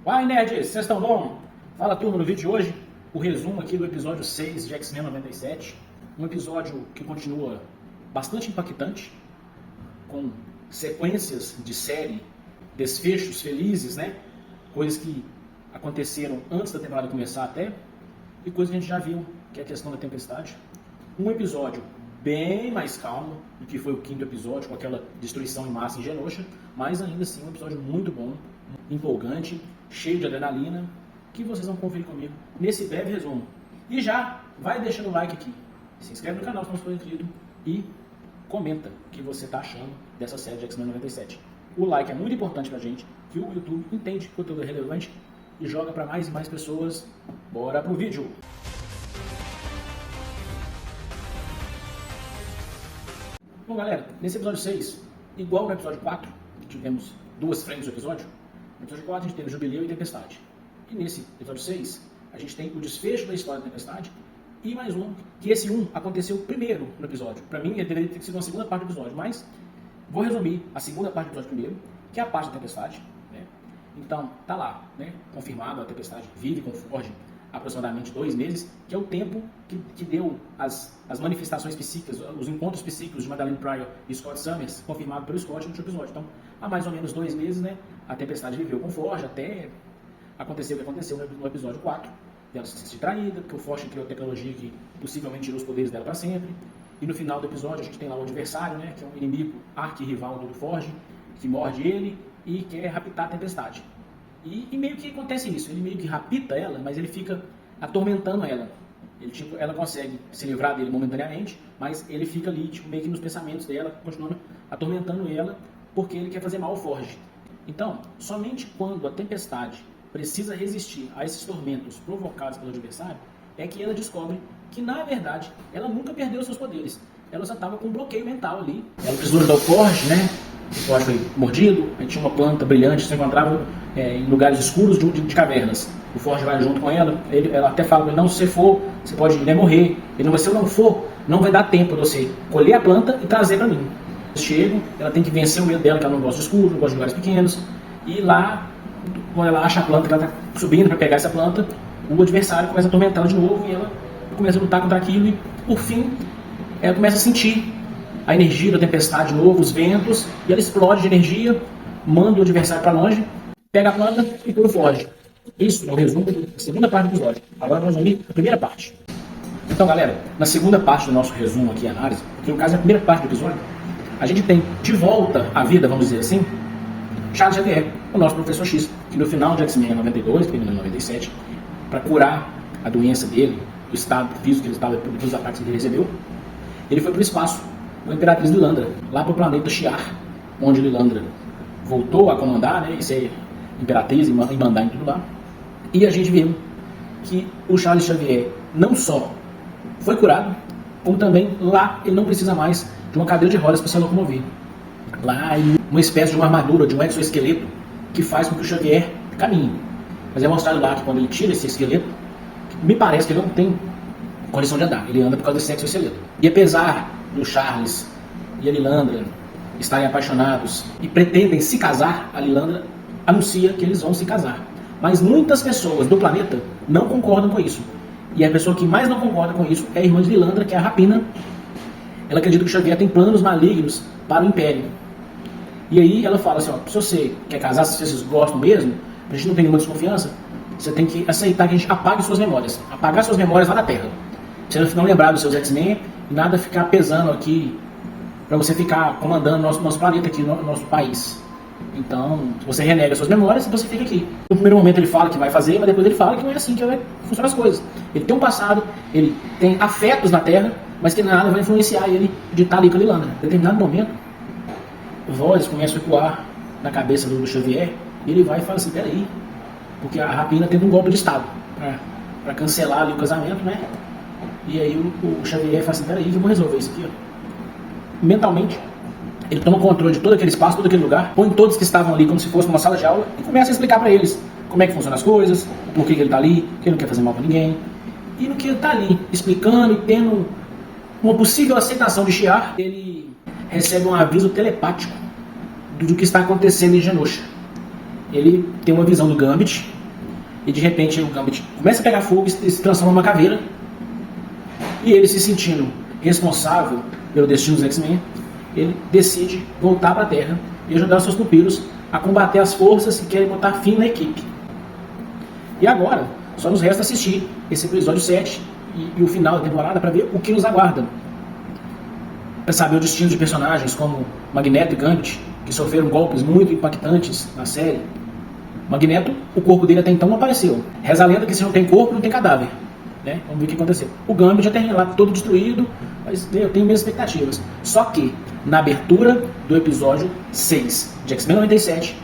Uai, nerds, vocês estão bom? Fala, turma, no vídeo de hoje, o resumo aqui do episódio 6 de X-Men 97. Um episódio que continua bastante impactante, com sequências de série, desfechos felizes, né? Coisas que aconteceram antes da temporada começar até, e coisas que a gente já viu, que é a questão da tempestade. Um episódio bem mais calmo do que foi o quinto episódio, com aquela destruição em massa em Genosha, mas ainda assim um episódio muito bom, empolgante, cheio de adrenalina, que vocês vão conferir comigo nesse breve resumo. E já vai deixando o like aqui, se inscreve no canal se não for inscrito e comenta o que você está achando dessa série de X-Men 97. O like é muito importante pra gente, que o YouTube entende que o conteúdo é relevante e joga para mais e mais pessoas. Bora pro vídeo! Bom, galera, nesse episódio 6, igual no episódio 4, que tivemos duas frentes do episódio, no episódio 4 a gente teve Jubileu e Tempestade. E nesse episódio 6, a gente tem o desfecho da história da Tempestade e mais um, que esse aconteceu primeiro no episódio. Pra mim, ele deveria ter sido uma segunda parte do episódio, mas vou resumir a segunda parte do episódio primeiro, que é a parte da Tempestade. Né? Então, tá lá, né? Confirmado, a Tempestade vive com o Forge aproximadamente 2 meses, que é o tempo que deu as manifestações psíquicas, os encontros psíquicos de Madelyne Pryor e Scott Summers, confirmado pelo Scott no último episódio. Então, há mais ou menos 2 meses, né, a Tempestade viveu com o Forge, até acontecer o que aconteceu no episódio 4, dela se sentir traída, que o Forge criou tecnologia que possivelmente tirou os poderes dela para sempre, e no final do episódio a gente tem lá o adversário, né, que é um inimigo arqui-rival do Forge, que morde ele e quer raptar a Tempestade. E meio que acontece isso, ele meio que rapta ela, mas ele fica atormentando ela. Ela consegue se livrar dele momentaneamente, mas ele fica ali, meio que nos pensamentos dela, continuando atormentando ela, porque ele quer fazer mal ao Forge. Então, somente quando a Tempestade precisa resistir a esses tormentos provocados pelo adversário, é que ela descobre que, na verdade, ela nunca perdeu seus poderes. Ela só estava com um bloqueio mental ali. Ela precisou ajudar o Forge, né? O Forge foi mordido, aí tinha uma planta brilhante que se encontrava em lugares escuros de cavernas. O Forge vai junto com ela, ela até fala, não, se você for, você pode morrer. Ele, mas se eu não for, não vai dar tempo de você colher a planta e trazer para mim. Eles chegam, ela tem que vencer o medo dela, que ela não gosta de escuro, não gosta de lugares pequenos. E lá, quando ela acha a planta, que ela está subindo para pegar essa planta, o adversário começa a atormentá-la de novo e ela começa a lutar contra aquilo e, por fim, ela começa a sentir a energia da tempestade de novo, os ventos, e ela explode de energia, manda o adversário para longe, pega a planta e tudo foge. Isso é o resumo da segunda parte do episódio. Agora vamos resumir a primeira parte. Então, galera, na segunda parte do nosso resumo aqui, análise, que no caso é a primeira parte do episódio, a gente tem de volta à vida, vamos dizer assim, Charles Xavier, o nosso professor X, que no final de X-Men 92, que em 97, para curar a doença dele, o estado físico que ele estava, dos ataques que ele recebeu, ele foi para o espaço, com a Imperatriz Lilandra, lá para o planeta Shi'ar, onde Lilandra voltou a comandar, né, e ser Imperatriz e mandar em tudo lá. E a gente viu que o Charles Xavier não só foi curado, como também lá ele não precisa mais de uma cadeira de rodas para se locomover. Lá ele uma espécie de uma armadura, de um exoesqueleto, que faz com que o Xavier caminhe. Mas é mostrado lá que quando ele tira esse esqueleto, me parece que ele não tem condição de andar, ele anda por causa desse exoesqueleto. E apesar do Charles e a Lilandra estarem apaixonados e pretendem se casar, a Lilandra anuncia que eles vão se casar. Mas muitas pessoas do planeta não concordam com isso. E a pessoa que mais não concorda com isso é a irmã de Lilandra, que é a Rapina. Ela acredita que o Xavier tem planos malignos para o Império. E aí ela fala assim, ó, se você quer casar, se vocês gostam mesmo, a gente não tem nenhuma desconfiança, você tem que aceitar que a gente apague suas memórias. Apagar suas memórias lá da Terra. Você não lembrar dos seus X-Men e nada ficar pesando aqui para você ficar comandando nosso planeta aqui, nosso país. Então, você renega suas memórias e você fica aqui. No primeiro momento ele fala que vai fazer, mas depois ele fala que não é assim que vai funcionar as coisas. Ele tem um passado, ele tem afetos na Terra, mas que nada vai influenciar ele de estar ali com a Lilandra. Em determinado momento, vozes começam a ecoar na cabeça do Xavier e ele vai e fala assim, peraí, porque a Rapina tenta um golpe de Estado para cancelar ali o casamento, né? E aí o Xavier fala assim, peraí, que eu vou resolver isso aqui, ó. Mentalmente, ele toma controle de todo aquele espaço, todo aquele lugar, põe todos que estavam ali como se fosse uma sala de aula e começa a explicar para eles como é que funcionam as coisas, por que ele está ali, que ele não quer fazer mal para ninguém. E no que ele está ali, explicando e tendo uma possível aceitação de Shi'ar, ele recebe um aviso telepático do que está acontecendo em Genosha. ele tem uma visão do Gambit, e de repente o Gambit começa a pegar fogo e se transforma numa caveira, e ele, se sentindo responsável pelo destino dos X-Men, ele decide voltar para a Terra e ajudar os seus pupilos a combater as forças que querem botar fim na equipe. E agora, só nos resta assistir esse episódio 7 e o final da temporada para ver o que nos aguarda. Para saber o destino de personagens como Magneto e Gambit, que sofreram golpes muito impactantes na série. Magneto, o corpo dele até então não apareceu. Reza a lenda que se não tem corpo, não tem cadáver. Né? Vamos ver o que aconteceu. O Gambit já tem lá todo destruído, mas eu tenho minhas expectativas. Só que, na abertura do episódio 6 de X-Men 97,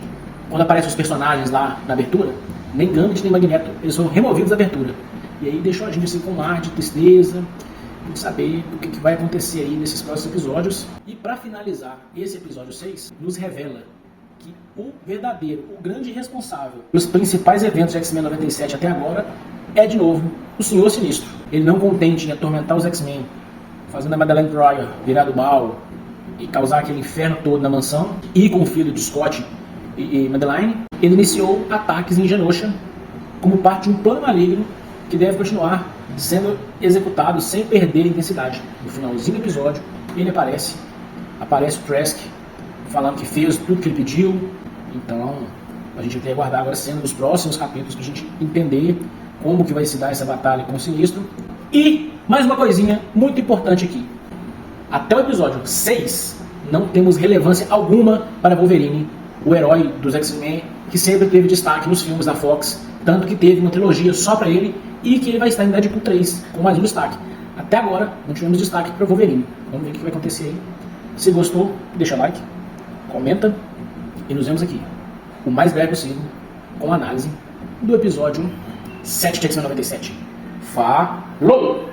quando aparecem os personagens lá na abertura, nem Gambit nem Magneto, eles foram removidos da abertura. E aí deixou a gente assim, com um ar de tristeza, de saber o que vai acontecer aí nesses próximos episódios. E para finalizar, esse episódio 6 nos revela que o verdadeiro, o grande responsável pelos principais eventos de X-Men 97 até agora é, de novo, o Senhor Sinistro. Ele, não contente em atormentar os X-Men, fazendo a Madeleine Pryor virar do mal e causar aquele inferno todo na mansão, e com o filho de Scott e Madeleine, ele iniciou ataques em Genosha como parte de um plano maligno que deve continuar sendo executado sem perder a intensidade. No finalzinho do episódio, ele aparece o Trask falando que fez tudo que ele pediu. Então a gente vai ter que aguardar agora sendo nos próximos capítulos para a gente entender como que vai se dar essa batalha com o Sinistro. E mais uma coisinha muito importante aqui: até o episódio 6 não temos relevância alguma para Wolverine, o herói dos X-Men, que sempre teve destaque nos filmes da Fox, tanto que teve uma trilogia só para ele, e que ele vai estar em Deadpool 3 com mais um destaque. Até agora não tivemos destaque para Wolverine. Vamos ver o que vai acontecer aí. Se gostou, deixa like, comenta, e nos vemos aqui o mais breve possível com a análise do episódio 7 de X-Men 97. Falou!